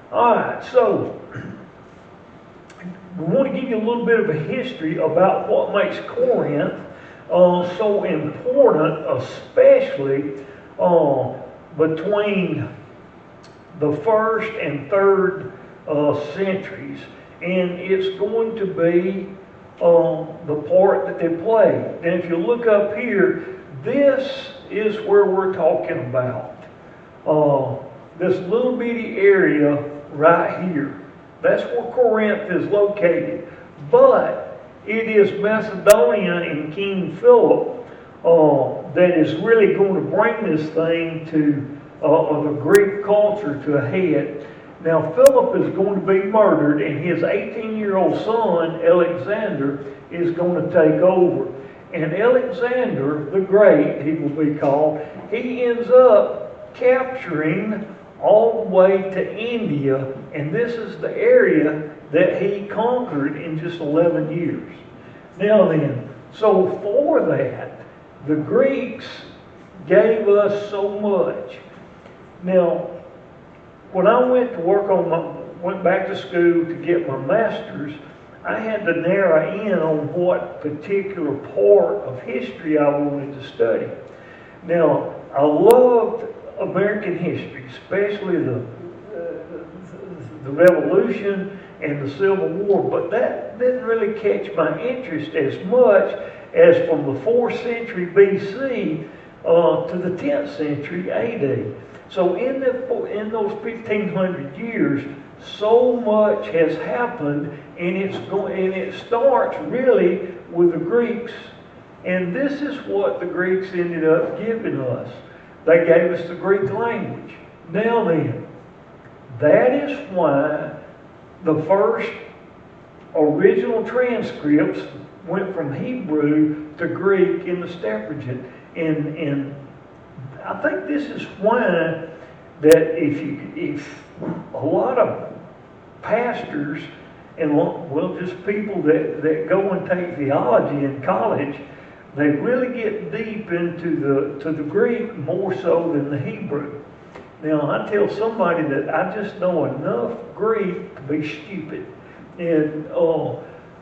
Alright, so we want to give you a little bit of a history about what makes Corinth so important, especially between the first and third centuries. And it's going to be the part that they play. And if you look up here, this is where we're talking about. This little bitty area right here. That's where Corinth is located. But it is Macedonia and King Philip that is really going to bring this thing to the Greek culture to a head. Now, Philip is going to be murdered, and his 18-year-old son, Alexander, is going to take over. And Alexander the Great, he will be called, he ends up capturing all the way to India, and this is the area that he conquered in just 11 years. Now then, so for that, the Greeks gave us so much. Now, when I went to work went back to school to get my master's, I had to narrow in on what particular part of history I wanted to study. Now, I loved American history, especially the Revolution and the Civil War, but that didn't really catch my interest as much as from the 4th century BC to the 10th century AD. So in those 1,500 years, so much has happened, and it starts really with the Greeks, and this is what the Greeks ended up giving us. They gave us the Greek language. Now then, that is why the first original transcripts went from Hebrew to Greek in the Septuagint. And I think this is why that if a lot of pastors and just people that go and take theology in college, they really get deep into the Greek more so than the Hebrew. Now, I tell somebody that I just know enough Greek to be stupid, and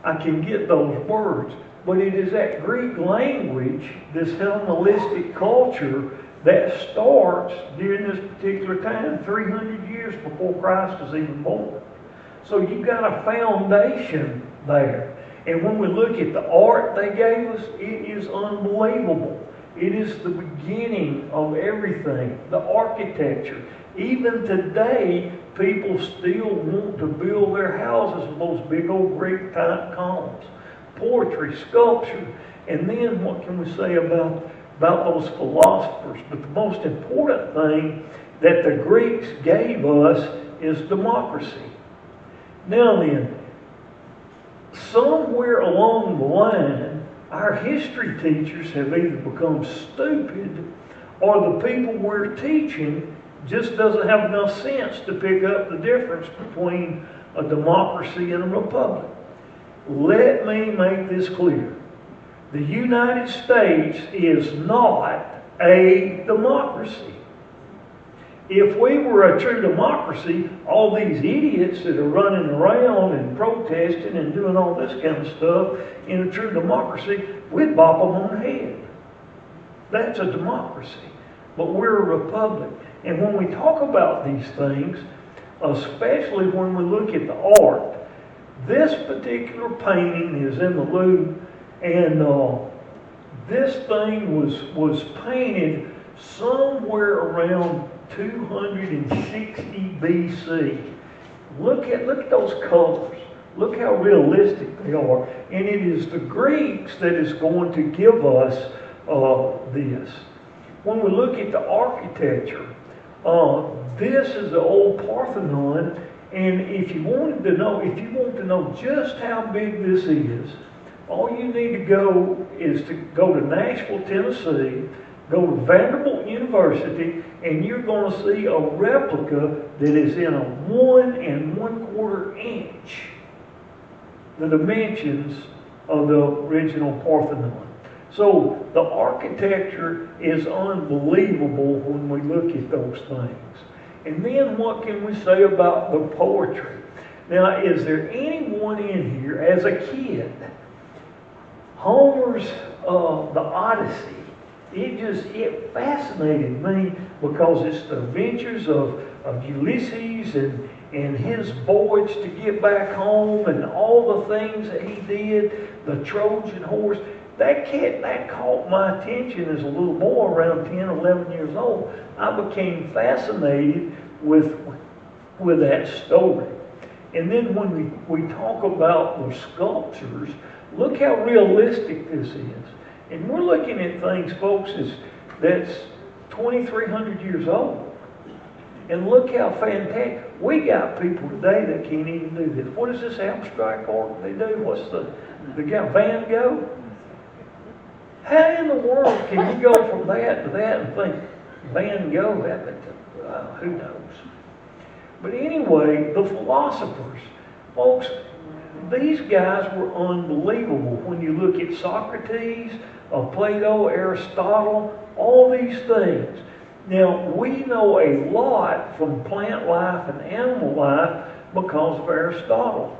I can get those words. But it is that Greek language, this Hellenistic culture, that starts during this particular time, 300 years before Christ was even born. So you've got a foundation there. And when we look at the art they gave us, it is unbelievable. It is the beginning of everything. The architecture. Even today, people still want to build their houses with those big old Greek type columns. Poetry, sculpture, and then what can we say about those philosophers? But the most important thing that the Greeks gave us is democracy. Now then, somewhere along the line, our history teachers have either become stupid or the people we're teaching just doesn't have enough sense to pick up the difference between a democracy and a republic. Let me make this clear. The United States is not a democracy. If we were a true democracy, all these idiots that are running around and protesting and doing all this kind of stuff in a true democracy, we'd bop them on the head. That's a democracy. But we're a republic. And when we talk about these things, especially when we look at the art, this particular painting is in the Louvre, and this thing was painted somewhere around 260 BC. Look at those colors. Look how realistic they are. And it is the Greeks that is going to give us this. When we look at the architecture, this is the old Parthenon. And if you want to know just how big this is, all you need to go is to go to Nashville, Tennessee, go to Vanderbilt University, and you're going to see a replica that is in a 1 1/4 inch, the dimensions of the original Parthenon. So the architecture is unbelievable when we look at those things. And then what can we say about the poetry? Now, is there anyone in here as a kid, Homer's The Odyssey, it fascinated me because it's the adventures of Ulysses and his voyage to get back home and all the things that he did, the Trojan horse. That caught my attention as a little boy around 10, 11 years old. I became fascinated with that story. And then when we talk about the sculptures, look how realistic this is. And we're looking at things, folks, that's 2,300 years old. And look how fantastic. We got people today that can't even do this. What is this abstract art they do? What's the guy, Van Gogh? How in the world can you go from that to that and think, Van Gogh, who knows? But anyway, the philosophers, folks, these guys were unbelievable. When you look at Socrates, Plato, Aristotle, all these things. Now, we know a lot from plant life and animal life because of Aristotle.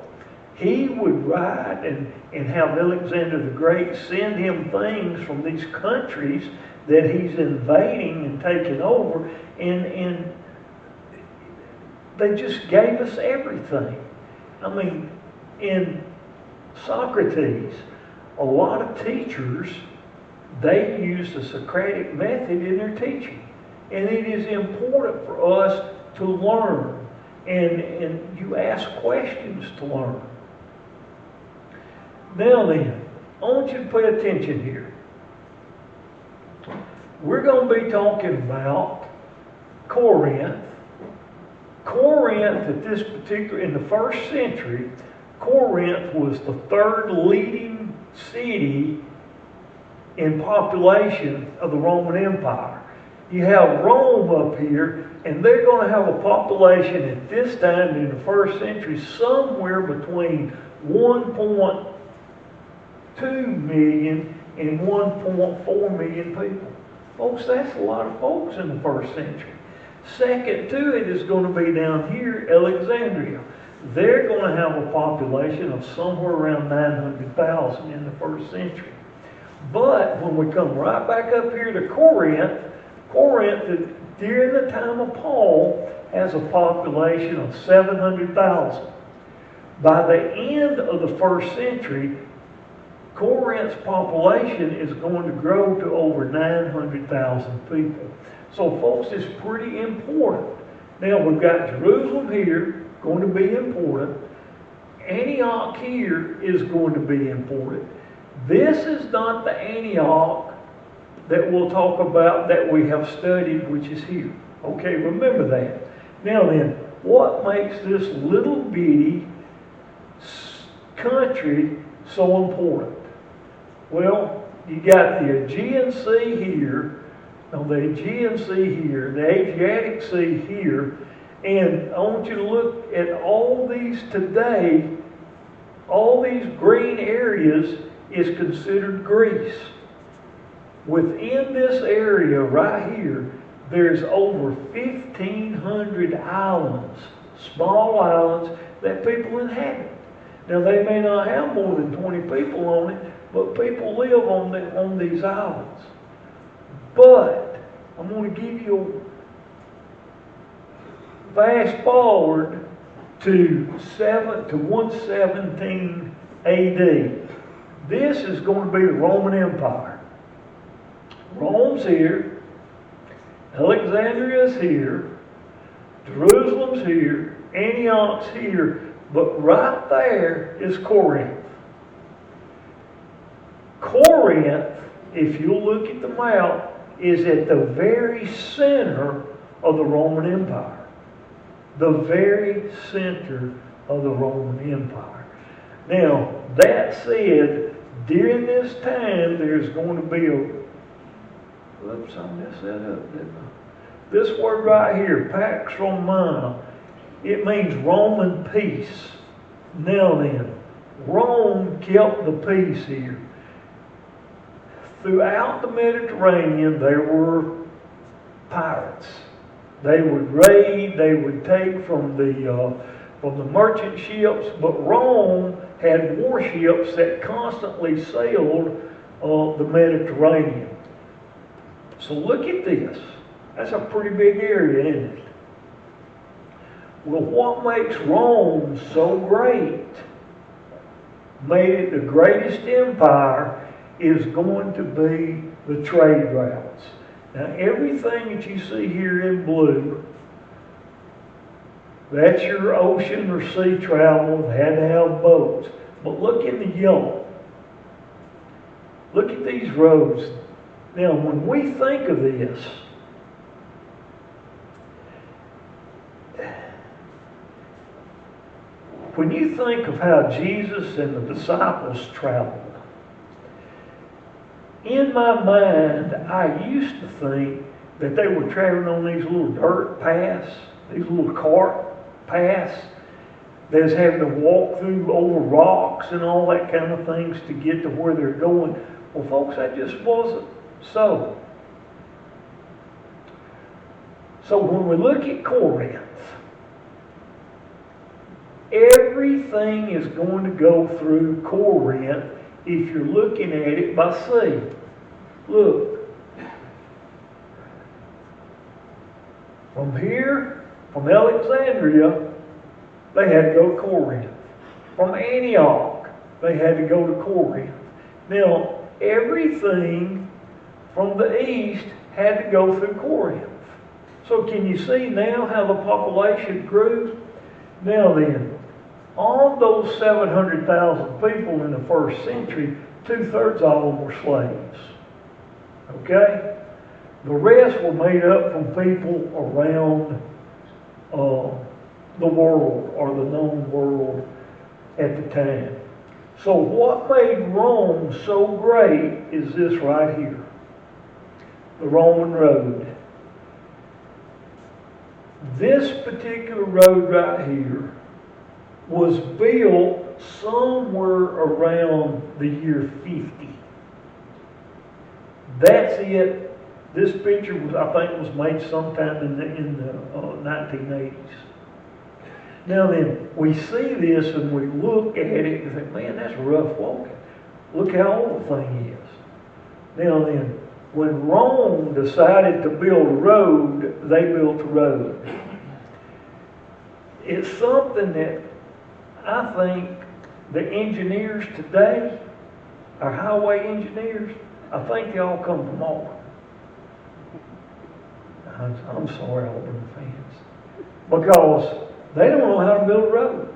He would write and have Alexander the Great send him things from these countries that he's invading and taking over, and they just gave us everything. I mean, in Socrates, a lot of teachers, they used the Socratic method in their teaching. And it is important for us to learn. And you ask questions to learn. Now then, I want you to pay attention here. We're going to be talking about Corinth. Corinth, in the first century, Corinth was the third leading city in population of the Roman Empire. You have Rome up here, and they're going to have a population at this time in the first century somewhere between 1.2 million and 1.4 million people. Folks, that's a lot of folks in the first century. Second to it is going to be down here, Alexandria. They're going to have a population of somewhere around 900,000 in the first century. But when we come right back up here to Corinth, during the time of Paul, has a population of 700,000. By the end of the first century, Corinth's population is going to grow to over 900,000 people. So, folks, it's pretty important. Now, we've got Jerusalem here, going to be important. Antioch here is going to be important. This is not the Antioch that we'll talk about that we have studied, which is here. Okay, remember that. Now then, what makes this little bitty country so important? Well, you got the Aegean Sea here, the Aegean Sea here, the Adriatic Sea here, and I want you to look at all these today. All these green areas is considered Greece. Within this area right here, there's over 1,500 islands, small islands that people inhabit. Now, they may not have more than 20 people on it, but people live on these islands. But I'm going to give you a fast forward to 117 AD. This is going to be the Roman Empire. Rome's here, Alexandria's here, Jerusalem's here, Antioch's here, but right there is Corinth. Corinth, if you look at the map, is at the very center of the Roman Empire. The very center of the Roman Empire. Now, that said, during this time, there's going to be oops, I messed that up, didn't I? This word right here, Pax Romana, it means Roman peace. Now then, Rome kept the peace here. Throughout the Mediterranean, there were pirates. They would raid, they would take from the merchant ships, but Rome had warships that constantly sailed the Mediterranean. So look at this. That's a pretty big area, isn't it? Well, what makes Rome so great, made it the greatest empire, is going to be the trade routes. Now, everything that you see here in blue, that's your ocean or sea travel. They had to have boats. But look in the yellow. Look at these roads. Now, when we think of this, when you think of how Jesus and the disciples traveled, in my mind, I used to think that they were traveling on these little dirt paths, these little cart paths. They was having to walk through over rocks and all that kind of things to get to where they're going. Well, folks, that just wasn't so. So when we look at Corinth, everything is going to go through Corinth if you're looking at it by sea. Look. From here, from Alexandria, they had to go to Corinth. From Antioch, they had to go to Corinth. Now, everything from the east had to go through Corinth. So can you see now how the population grew? Now then, of those 700,000 people in the first century, 2/3 of them were slaves. Okay? The rest were made up from people around the world, or the known world at the time. So what made Rome so great is this right here. The Roman road. This particular road right here was built somewhere around the year 50. That's it. This picture was, I think, was made sometime in the 1980s. Now then, we see this and we look at it and think, man, that's rough walking. Look how old the thing is. Now then, when Rome decided to build a road, they built a road. It's something that I think the engineers today, our highway engineers, I think they all come from Auburn. I'm sorry, Auburn fans. Because they don't know how to build a road.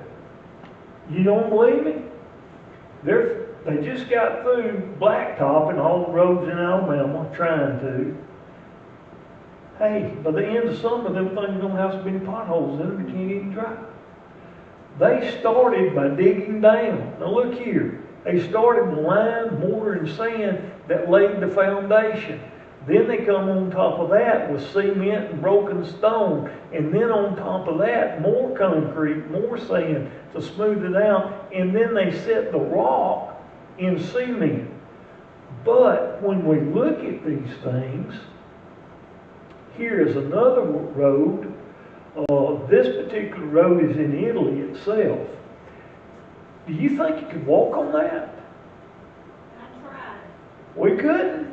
You don't believe me? They just got through blacktopping all the roads in Alabama, trying to. Hey, by the end of summer, them things don't have so many potholes in them, you can't even drive. They started by digging down. Now look here. They started with lime, mortar, and sand that laid the foundation. Then they come on top of that with cement and broken stone. And then on top of that, more concrete, more sand to smooth it out. And then they set the rock in cement. But when we look at these things, here is another road. This particular road is in Italy itself. Do you think you could walk on that? I tried. We couldn't.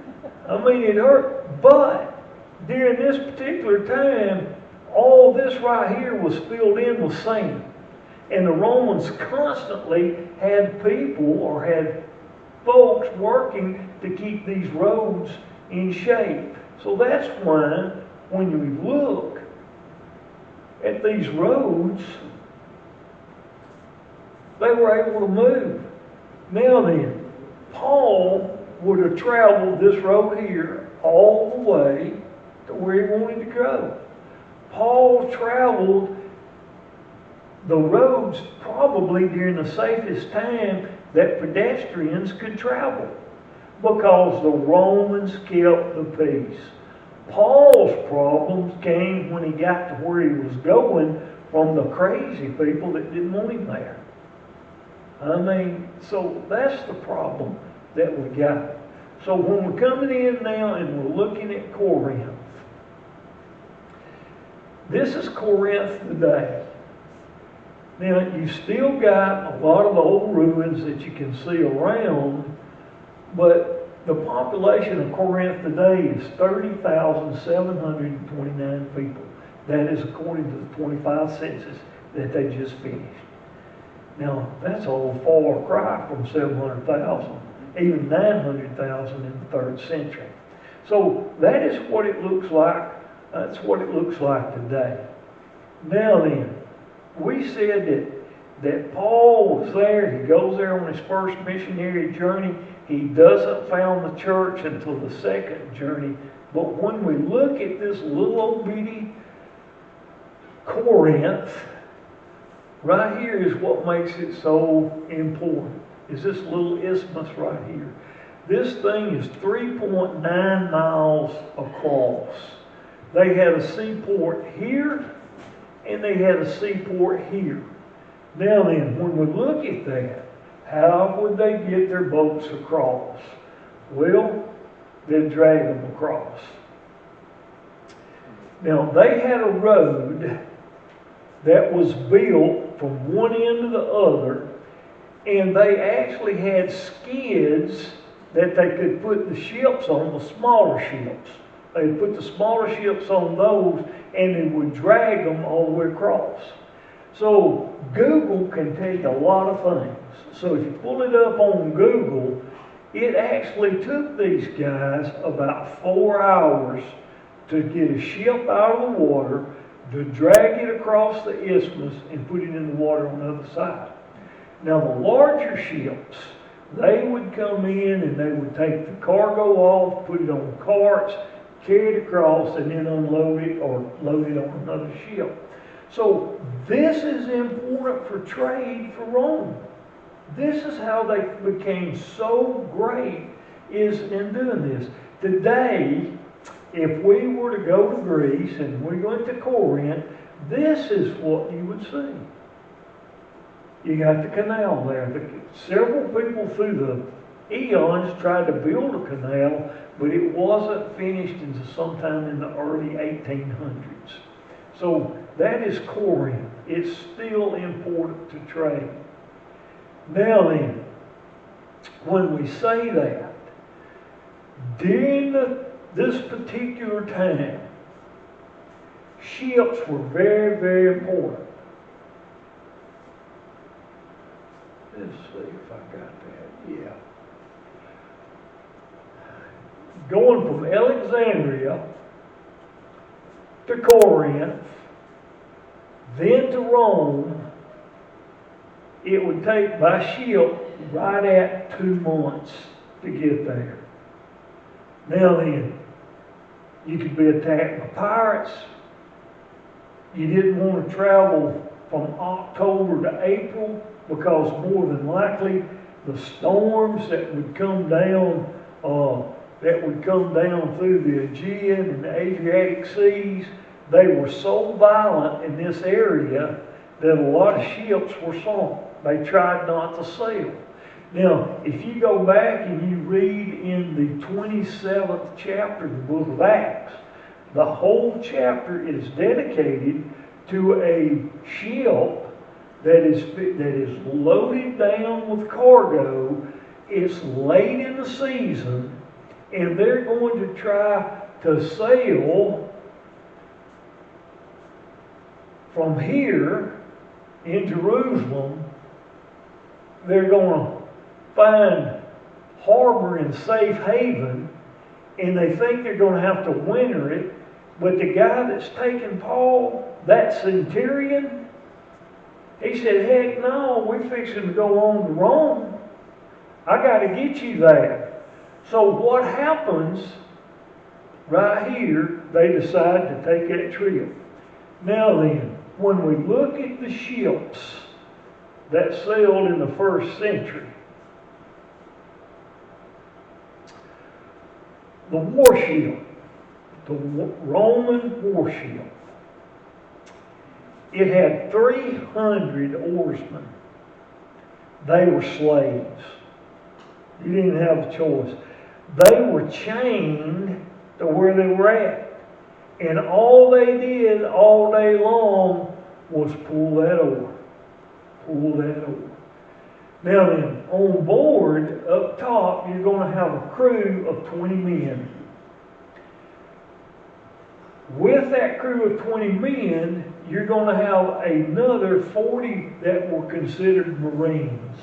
I mean, it hurt. But during this particular time, all this right here was filled in with sand. And the Romans constantly had people or had folks working to keep these roads in shape. So that's why when you look at these roads, they were able to move. Now then, Paul would have traveled this road here all the way to where he wanted to go. Paul traveled the roads probably during the safest time that pedestrians could travel, because the Romans kept the peace. Paul's problems came when he got to where he was going from the crazy people that didn't want him there. I mean, so that's the problem that we got. So when we're coming in now and we're looking at Corinth, This is Corinth today. Now, you still got a lot of old ruins that you can see around, but the population of Corinth today is 30,729 people. That is according to the 25 census that they just finished. Now, that's a far cry from 700,000, even 900,000 in the 3rd century. So that is what it looks like. That's what it looks like today. Now then, we said that Paul was there. He goes there on his first missionary journey. He doesn't found the church until the 2nd journey. But when we look at this little old bitty Corinth, right here is what makes it so important. Is this little isthmus right here. This thing is 3.9 miles across. They had a seaport here, and they had a seaport here. Now then, when we look at that, how would they get their boats across? Well, they'd drag them across. Now, they had a road that was built from one end to the other, and they actually had skids that they could put the ships on, the smaller ships. They'd put the smaller ships on those, and they would drag them all the way across. So Google can tell you a lot of things. So if you pull it up on Google, it actually took these guys about 4 hours to get a ship out of the water, to drag it across the isthmus and put it in the water on the other side. Now the larger ships, they would come in and they would take the cargo off, put it on carts, carry it across, and then unload it or load it on another ship. So this is important for trade for Rome. This is how they became so great, is in doing this. Today, if we were to go to Greece and we went to Corinth, this is what you would see. You got the canal there. Several people through the eons tried to build a canal, but it wasn't finished until sometime in the early 1800s. So that is Corinth. It's still important to trade. Now then, when we say that, during this particular time, ships were very, very important. Let's see if I got that. Yeah. Going from Alexandria to Corinth, then to Rome, it would take by ship right at 2 months to get there. Now then, you could be attacked by pirates. You didn't want to travel from October to April because more than likely the storms that would come down through the Aegean and the Adriatic seas, they were so violent in this area that a lot of ships were sunk. They tried not to sail. Now, if you go back and you read in the 27th chapter of the book of Acts, the whole chapter is dedicated to a ship that is loaded down with cargo. It's late in the season, and they're going to try to sail from here in Jerusalem. They're going to find harbor and safe haven, and they think they're going to have to winter it. But the guy that's taking Paul, that centurion, he said, heck no, we're fixing to go on to Rome. I got to get you there. So what happens right here, they decide to take that trip. Now then, when we look at the ships that sailed in the 1st century, the warship, the Roman warship, it had 300 oarsmen. They were slaves. You didn't have a choice. They were chained to where they were at. And all they did all day long was pull that oar. Pull that oar. Now then, on board, up top, you're going to have a crew of 20 men. With that crew of 20 men, you're going to have another 40 that were considered Marines.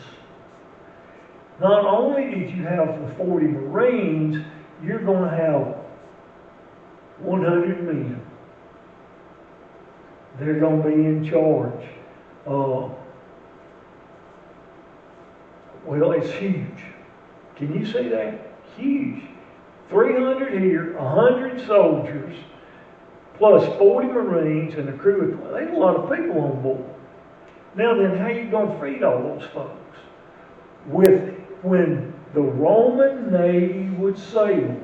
Not only did you have the 40 Marines, you're going to have 100 men. They're going to be in charge. Well, it's huge. Can you see that? Huge. 300 here, 100 soldiers, plus 40 Marines and a crew of 20. There's a lot of people on board. Now then, how you going to feed all those folks? When the Roman Navy would sail,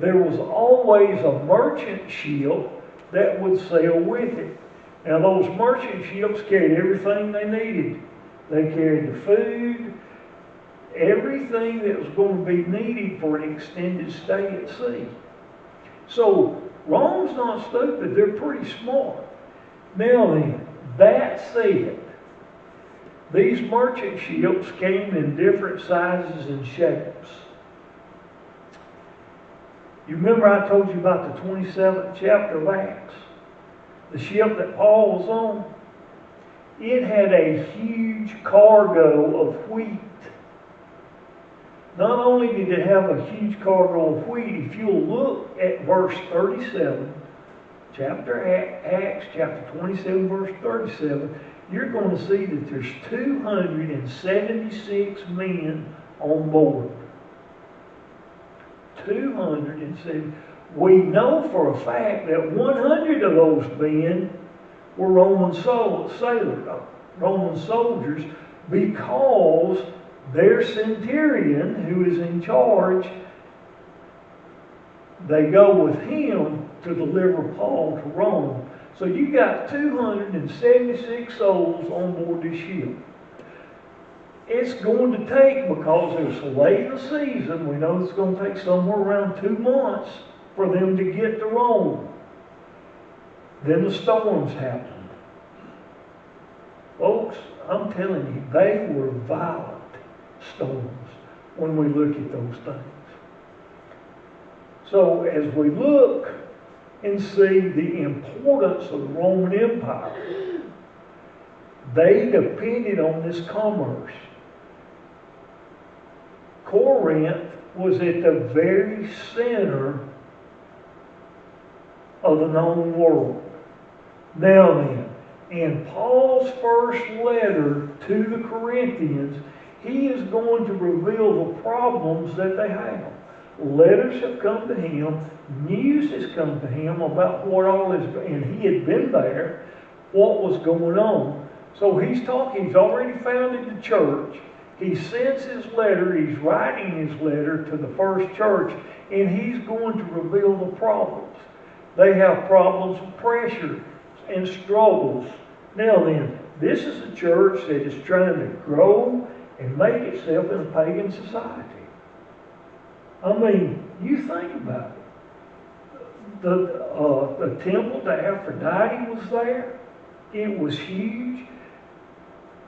there was always a merchant ship that would sail with it. Now those merchant ships carried everything they needed. They carried the food, everything that was going to be needed for an extended stay at sea. So Rome's not stupid, they're pretty smart. Now then, that said, these merchant ships came in different sizes and shapes. You remember I told you about the 27th chapter of Acts? The ship that Paul was on? It had a huge cargo of wheat. Not only did it have a huge cargo of wheat, if you'll look at verse 37, Acts chapter 27, verse 37, you're going to see that there's 276 men on board. 270. We know for a fact that 100 of those men were Roman soldiers, because their centurion, who is in charge, they go with him to deliver Paul to Rome. So you got 276 souls on board this ship. It's going to take, because it's late in the season, we know it's going to take somewhere around 2 months for them to get to Rome. Then the storms happened. Folks, I'm telling you, they were violent storms when we look at those things. So as we look and see the importance of the Roman Empire, they depended on this commerce. Corinth was at the very center of the known world. Now then, in Paul's first letter to the Corinthians, he is going to reveal the problems that they have. Letters have come to him, news has come to him about what all is, and he had been there, what was going on. So he's already founded the church. He sends his letter, he's writing his letter to the first church, and he's going to reveal the problems. They have problems of pressure and struggles. Now then, this is a church that is trying to grow and make itself in a pagan society. I mean, you think about it. The temple to Aphrodite was there. It was huge.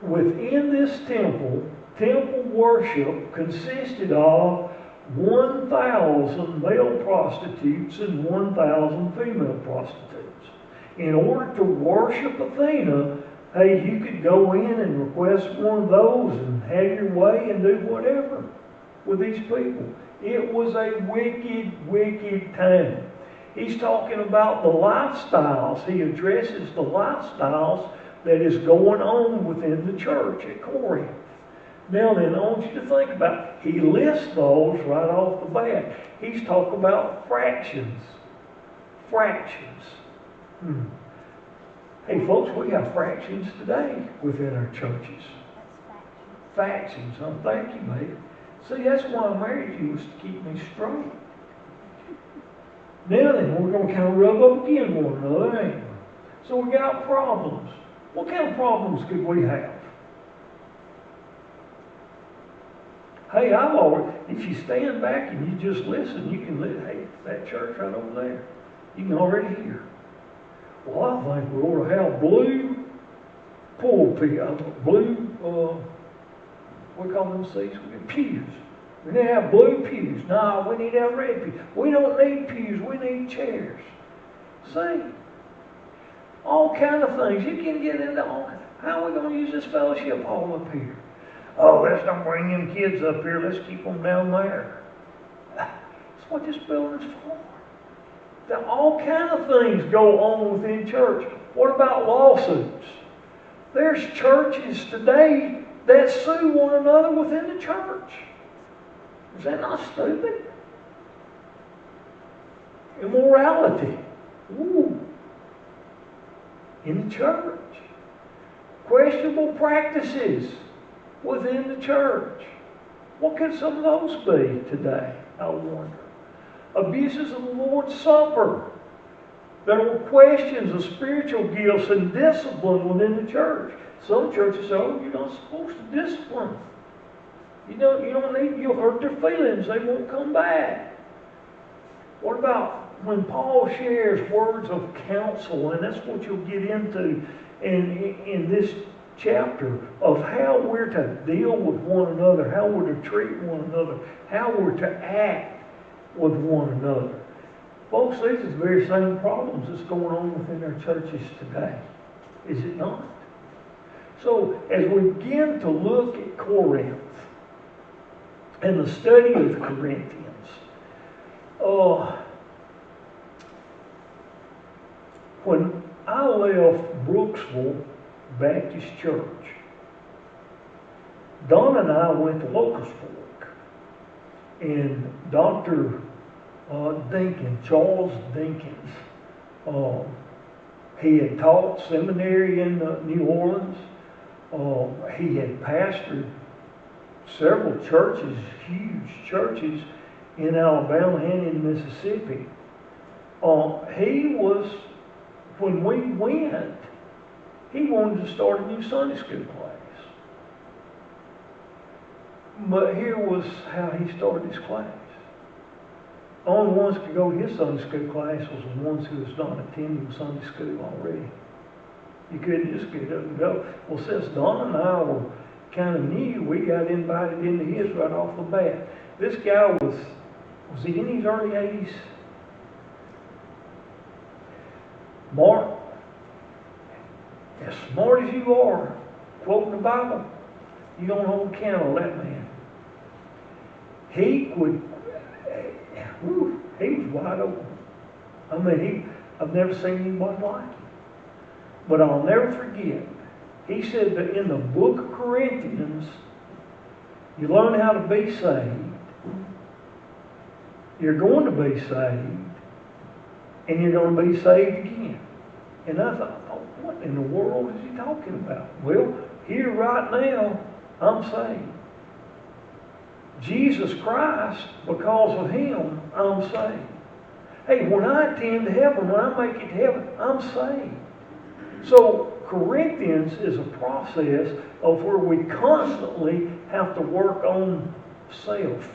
Within this temple worship consisted of 1,000 male prostitutes and 1,000 female prostitutes. In order to worship Athena, hey, you could go in and request one of those and have your way and do whatever with these people. It was a wicked, wicked time. He's talking about the lifestyles. He addresses the lifestyles that is going on within the church at Corinth. Now then, I want you to think about, he lists those right off the bat. He's talking about fractions. Fractions. Hey folks, we have fractions today within our churches. Factions. Thank you, mate. See, that's why I married you, was to keep me straight. Now then, we're going to kind of rub up against one another, ain't we? So we got problems. What kind of problems could we have? Hey, if you stand back and you just listen, you can hey, that church right over there. You can already hear. Well, I think we ought to have blue pulpit, blue, what do we call them seats? Pews. We need to have blue pews. No, we need to have red pews. We don't need pews, we need chairs. See? All kind of things. You can get into all kinds. How are we going to use this fellowship hall up here? Oh, let's not bring them kids up here. Let's keep them down there. That's what this building's for. There all kind of things go on within church. What about lawsuits? There's churches today that sue one another within the church. Is that not stupid? Immorality. Ooh. In the church. Questionable practices within the church. What could some of those be today? I wonder. Abuses of the Lord's Supper. There were questions of spiritual gifts and discipline within the church. Some churches say, oh, you're not supposed to discipline. You don't need, you'll hurt their feelings. They won't come back. What about when Paul shares words of counsel, and that's what you'll get into in this chapter, of how we're to deal with one another, how we're to treat one another, how we're to act with one another. Folks, these are the very same problems that's going on within our churches today. Is it not? So, as we begin to look at Corinth and the study of the Corinthians, when I left Brooksville Baptist Church, Don and I went to Locust Fork, and Dr. Dinkins, Charles Dinkins, he had taught seminary in New Orleans. He had pastored several churches, huge churches in Alabama and in Mississippi. When we went, he wanted to start a new Sunday school class. But here was how he started his class. Only ones could go to his Sunday school class was the ones who was not attending Sunday school already. You couldn't just get up and go. Well, since Don and I were kind of new, we got invited into his right off the bat. This guy was he in his early 80s? Mark, as smart as you are, quoting the Bible, you don't hold count on that man. He was wide open. I mean, I've never seen anybody like him. But I'll never forget, he said that in the book of Corinthians, you learn how to be saved, you're going to be saved, and you're going to be saved again. And I thought, what in the world is he talking about? Well, here right now, I'm saved. Jesus Christ, because of Him, I'm saved. Hey, when I attend to heaven, when I make it to heaven, I'm saved. So, Corinthians is a process of where we constantly have to work on self.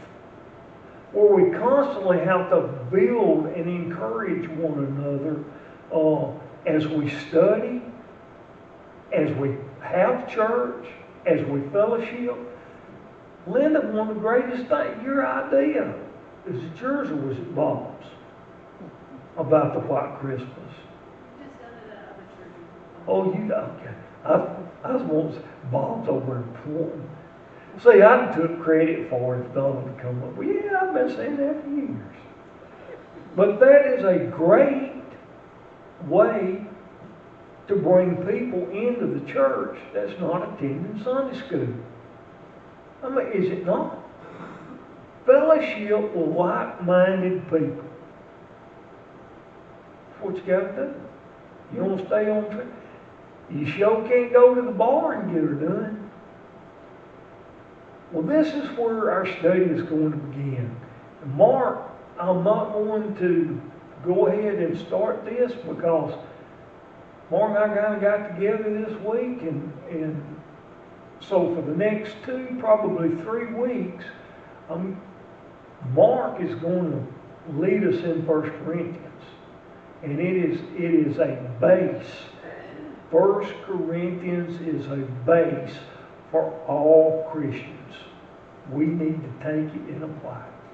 Where we constantly have to build and encourage one another as we study, as we have church, as we fellowship. Linda, one of the greatest things, your idea, is it yours or was it Bob's? About the white Christmas. Just go to the other church. Oh, you okay? I was once Bob's over in Portland. See, I took credit for it if Donna would come up. Well, yeah, I've been saying that for years. But that is a great way to bring people into the church that's not attending Sunday school. I mean, is it not? Fellowship with like-minded people. That's what you got to do. You want to stay on track? You sure can't go to the bar and get her done. Well, this is where our study is going to begin. And Mark, I'm not going to go ahead and start this because Mark and I kind of got together this week, and so for the next 2, probably 3 weeks, Mark is going to lead us in 1 Corinthians. And it is a base. 1 Corinthians is a base for all Christians. We need to take it and apply it.